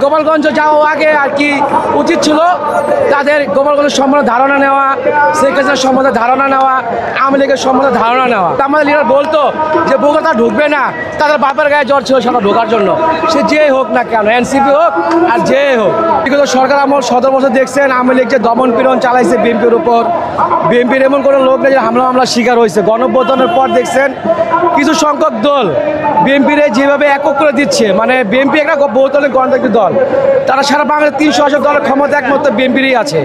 গোপালগঞ্জ যাওয়া আগে আর কি উচিত ছিল তাদের গোপালগঞ্জের সম্বন্ধে ধারণা নেওয়া, শেখ হাসিনার সম্বন্ধে ধারণা নেওয়া, আওয়ামী লীগের সম্বন্ধে ধারণা নেওয়া। আমাদের লিডার বলতো যে বগুড়া ঢুকবে না, তাদের বাপের গায়ে জ্বর ছিল সেটা ঢোকার জন্য, সে যে হোক না কেন, এনসিপি হোক আর যে হোক। বিগত সরকার আমল 17 বছর দেখছেন আওয়ামী লীগ যে দমন পীড়ন চালাইছে বিএনপির উপর, বিএনপির এমন কোনো লোক নেই যে হামলার শিকার হয়েছে। গণঅভ্যুত্থানের পর দেখছেন কিছু সংখ্যক দল বিএনপির যেভাবে একক করে দিচ্ছে, মানে বিএনপি একটা বহুদলীয় গণতান্ত্রিক দল, তারা সারা বাংলাদেশে 380 দলের ক্ষমতা একমাত্র বিএনপিরই আছে।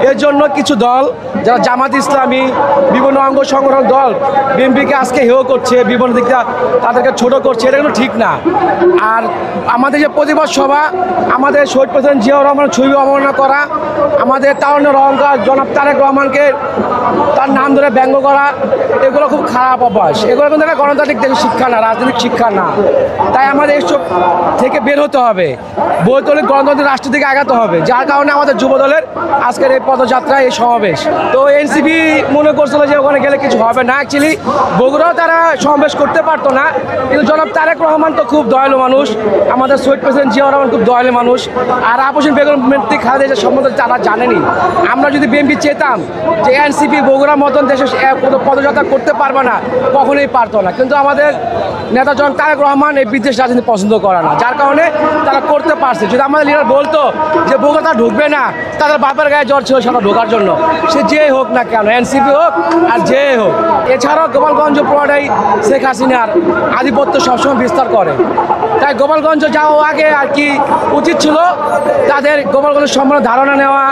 এর জন্য কিছু দল যারা জামাত ইসলামী, বিভিন্ন অঙ্গ সংগঠন দল বিএনপিকে আজকে হেয় করছে, বিভিন্ন দিকটা তাদেরকে ছোট করছে, এটা কিন্তু ঠিক না। আর আমাদের যে প্রতিবাদ সভা, আমাদের শহীদ প্রেসিডেন্ট জিয়াউর রহমানের ছবি অবমাননা করা, আমাদের তারুণ্যের অহংকার জনাব তারেক রহমানকে তার নাম ধরে ব্যঙ্গ করা, এগুলো খুব খারাপ অভ্যাস। এগুলো কিন্তু একটা গণতান্ত্রিক দেশের শিক্ষা না, রাজনৈতিক শিক্ষা না। তাই আমাদের এইসব থেকে বের হতে হবে, বহুদলীয় গণতান্ত্রিক রাষ্ট্র থেকে আগাতে হবে। যার কারণে আমাদের যুব দলের আজকের এই পদযাত্রা, এই সমাবেশ। তো এনসিপি মনে করছিল যে ওখানে গেলে কিছু হবে না। অ্যাকচুয়ালি বগুড়াও তারা সমাবেশ করতে পারতো না, কিন্তু জনাব তারেক রহমান তো খুব দয়ালু মানুষ, আমাদের শহীদ প্রেসিডেন্ট জিয়াউর রহমান খুব দয়ালু মানুষ, আর আপসীন বেগম খালেদা জিয়ার সম্বন্ধে তারা জানেনি। আমরা যদি বিএনপি চেতাম যে এনসিপি বগুড়ার মতন দেশে পদযাত্রা করতে পারবে না, কখনোই পারতো না। কিন্তু আমাদের নেতা জনাব তারেক রহমান এই বিদেশ রাজনীতি পছন্দ করে না, যার কারণে তারা করতে পারছে। যদি আমাদের লিডার বলতো যে বগুড়া ঢুকবে না, তাদের বাপের গায়ে জ্বর ছিল সেটা ঢোকার জন্য, সে যে হোক না কেন, এনসিপি হোক আর যে হোক। এছাড়াও গোপালগঞ্জ পুরোটাই শেখ হাসিনার আধিপত্য সবসময় বিস্তার করে। তাই গোপালগঞ্জ যাওয়া আগে আর কি উচিত ছিল তাদের গোপালগঞ্জের সম্বন্ধে ধারণা নেওয়া,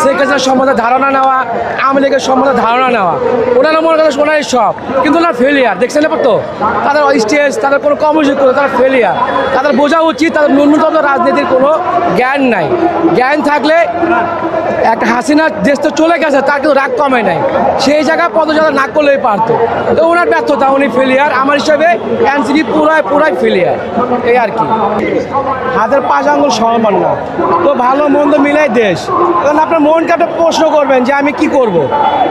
শেখ হাসিনার সম্বন্ধে ধারণা নেওয়া, আওয়ামী লীগের সম্বন্ধে ধারণা নেওয়া। ওনারা মনে করে ওনারই সব, কিন্তু ওনার ফেলিয়ার দেখছেন না তো, তাদের স্টেজ, তাদের কোনো কর্মসূচি করে তারা ফেলিয়ার। তাদের বোঝা উচিত তাদের ন্যূনতম রাজনীতির কোনো জ্ঞান নাই। জ্ঞান থাকলে একটা হাসিনার দেশ তো চলে গেছে, তার কিন্তু রাগ কমে নাই, সেই জায়গায় পদযাত্রা না করলেই পারতো। তো ওনার ব্যর্থতা, উনি ফেলিয়ার। আমার হিসাবে এনসিপি পুরাই ফেলিয়ার, এই আর কি। হাতের 5 আঙ্গুল সমান না, তো ভালো মন্দ মিলাই দেশ। তখন আপনার মনকে আপনি প্রশ্ন করবেন যে আমি কি করব।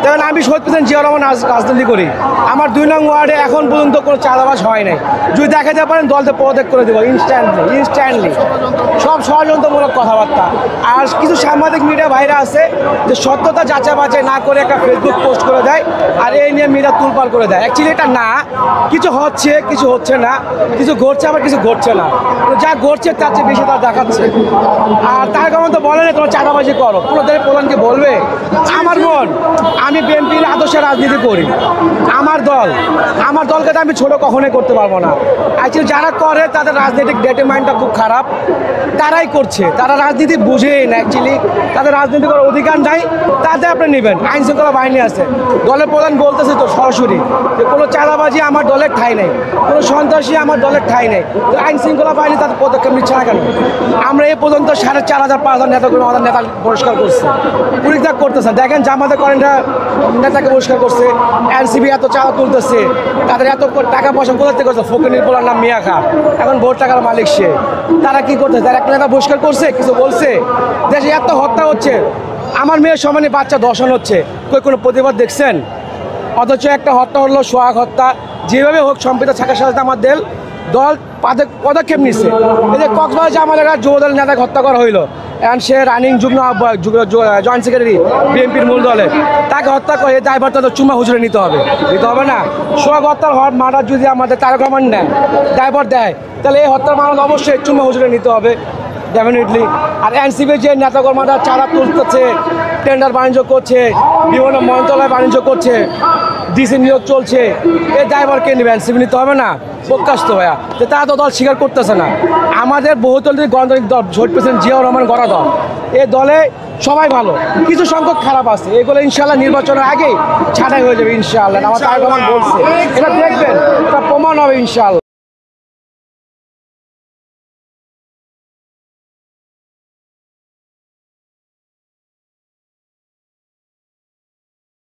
তখন আমি শহীদ প্রেসিডেন্ট জিয়াউর রহমান রাজনীতি করি, আমার 2 নং ওয়ার্ডে এখন পর্যন্ত কোনো চাঁদাবাজ হয় নাই। যদি দেখাতে পারেন দলতে পদত্যাগ করে দেবো ইনস্ট্যান্টলি। সব ষড়যন্ত্রমূলক কথাবার্তা। আর কিছু সাংবাদিক মিডিয়া ভাইরা আছে যে সত্যতা যাচাই বাছাই না করে একটা ফেসবুক পোস্ট করে দেয়, আর এই নিয়ে মিডিয়া তুলপার করে দেয়। অ্যাকচুয়ালি এটা না, কিছু হচ্ছে কিছু হচ্ছে না, কিছু ঘটছে আবার কিছু ঘটছে না। যা ঘটছে তার চেয়ে বেশি তারা দেখাচ্ছে। আর তার কারণ তো বলে না তোমার চাঁদাবাজি করো, কোনো দেশের প্রধানকে বলবে? আমার বোন, আমি বিএনপির আদর্শে রাজনীতি করি, আমার দলকে তো আমি ছোট কখনোই করতে পারবো না। অ্যাকচুয়ালি যারা করে তাদের রাজনৈতিক ডেটে মাইন্ডটা খুব খারাপ, তারাই করছে, তারা রাজনীতি বুঝেই না। অ্যাকচুয়ালি তাদের রাজনীতি করার অধিকার নাই, তাদের আপনি নেবেন। আইন শৃঙ্খলা বাহিনী আছে, দলের প্রধান বলতেছে তো সরাসরি যে কোনো চাঁদাবাজি আমার দলের ঠাঁই নেই, কোনো সন্ত্রাসী আমার দলের ঠাঁই নেই। তো আইন শৃঙ্খলা বাহিনী তাদের পদক্ষেপ নিচ্ছে না কেন? আমরা এই পর্যন্ত 4,500-5,000 নেতাগুলো আমাদের নেতা পুরস্কার করছে, পরিত্যাগ করতেছে। দেখেন জামাতে করেন নেতাকে পুরস্কার করছে, এনসিপি এত চাঁদা তুলতেছে, তাদের এত টাকা পয়সা কোথা থেকে করছে? ফকির পোলার নাম মিয়া খা, এখন ভোট টাকার মালিক সে। তারা কি করতেছে? তারা একটা নেতা পুরস্কার করছে, কিছু বলছে? দেশে এত হত্যা হচ্ছে, আমার মেয়ের সমানে বাচ্চা দর্শন হচ্ছে, কোনো প্রতিবাদ দেখছেন? অথচ একটা হত্যা হলো সোহাগ হত্যা, যেভাবে হোক সম্প্রীত থাকার সাথে আমার দল পদক্ষেপ নিচ্ছে। এই যে কক্সবাজার আমাদের যুব দলের নেতাকে হত্যা করা হইলো, এখন সে রানিং যুগ্ম আহ্বায়ক, জয়েন্ট সেক্রেটারি বিএনপির মূল দলের, তাকে হত্যা করে এই দায়ভারটা তো চুম্মা হুজুরে নিতে হবে না? সোহাগ হত্যার মার্ডার যদি আমাদের তারেক রহমান নেয়, দায়ভার দেয়, তাহলে এই হত্যার মামলা অবশ্যই চুম্মা হুজুরে নিতে হবে ডেফিনেটলি। আর এনসিপির যে নেতাকর্মীরা চাঁদা তুলতেছে, টেন্ডার বাণিজ্য করছে, বিভিন্ন মন্ত্রণালয় বাণিজ্য করছে, ডিসি নিয়োগ চলছে, এই ড্রাইভার কে নেবে? এনসিপি নিতে হবে না? প্রকাশিত ভাইয়া যে তারা তো দল স্বীকার করতেছে না। আমাদের বহুদলীয় গণতান্ত্রিক দল শহীদ প্রেসিডেন্ট জিয়াউর রহমান গড়া দল, এই দলে সবাই ভালো, কিছু সংখ্যক খারাপ আছে, এগুলো ইনশাল্লাহ নির্বাচনের আগেই ছাঁটাই হয়ে যাবে ইনশাআল্লাহ। আমার তারেক রহমান বলছে, এটা দেখবেন, এটা প্রমাণ হবে ইনশাআল্লাহ।